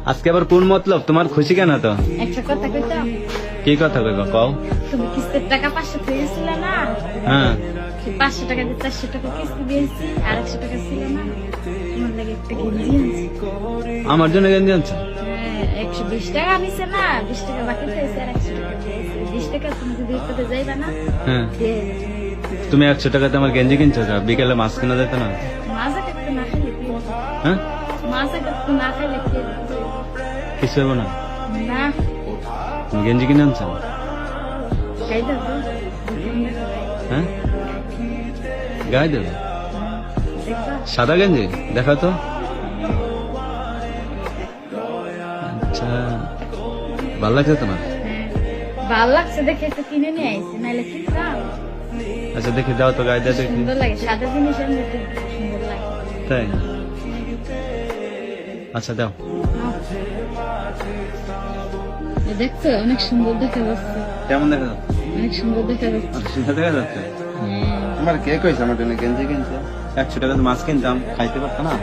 আজকে আবার কোন মতলব তোমার? খুশি কেন তো? একটা কথা কইতাম, কি কথা কইবা কও? তুমি কিস্তির টাকা 500 পেয়েছিল না? হ্যাঁ 500 টাকা দিয়ে 400 টাকা কিস্তি দিয়েছি, আর 100 টাকা ছিল না? তোমার লাগে একটা গেঞ্জি আনছি। আমার জন্য গেঞ্জি আনছো? হ্যাঁ, 120 টাকা নিছে না, 20 টাকা বাকি পেয়েছে আর 100 টাকা দিয়েছে। 20 টাকা তুমি যদি একটু যাইবা না? হ্যাঁ দিয়ে তুমি 100 টাকাতে আমার গেঞ্জি কিনছো? বিকেলে মাছ কিনা যেত না? মাজা কাটতে না খাইলে কি হবে? হ্যাঁ মাজা কাটতে না খাইলে কি হবে? কিছু হবো না। না, তুমি গেঞ্জি কিনে আনছো? খাই দাও তো। হ্যাঁ গায়ে দেবে? দেখবা? সাদা গেঞ্জি দেখো তো। আচ্ছা ভালো লাগছে তোমার? হ্যাঁ, ভাল লাগছে দেখে তো কিনে নিয়ে আইছি, নাইলে কিনতাম। আচ্ছা দেখি দাও তো, গায়ে দাও দেখি। সুন্দর লাগে, সাদা জিনিস এমনি তো সুন্দর লাগে। তাই? আচ্ছা দাও। এই দেখছো, অনেক সুন্দর দেখা যাচ্ছে, কেমন দেখা যাচ্ছে? অনেক সুন্দর দেখা যাচ্ছে। সুন্দর দেখা যাচ্ছে। হ্যাঁ। তোমার কে কইছে আমার জন্য গেঞ্জি কিনছে? 100 টাকাতে মাছ কিনতাম, খাইতে পারতো না?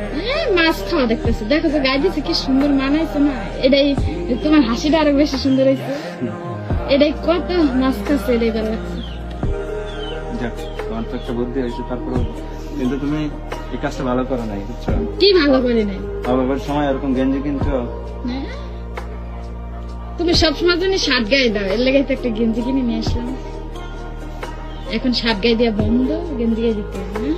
মাছ খাওয়া দেখতেছে, দেখো তো গায়ে দিচ্ছে কি সুন্দর মানাইছে না? এটাই তোমার হাসিটা আরো বেশি সুন্দর হয়েছে। এটাই কত মাছ খাচ্ছে, এটাই ভালো লাগছে। যাক, তোমার তো একটা বুদ্ধি হয়েছে তারপরে। কিন্তু তুমি এই কাজটা ভালো করো নাই, বুঝছো? কি ভালো করি নাই? আবার সময় এরকম গেঞ্জি কিনছো। হ্যাঁ? তুমি সবসময় জন্য শার্ট গায়ে দাও, এর লেগে তো একটা গেঞ্জি কিনে নিয়ে আসলাম। এখন শার্ট গায়ে দেওয়া বন্ধ, গেঞ্জি গায়ে দিতে হবে, হ্যাঁ?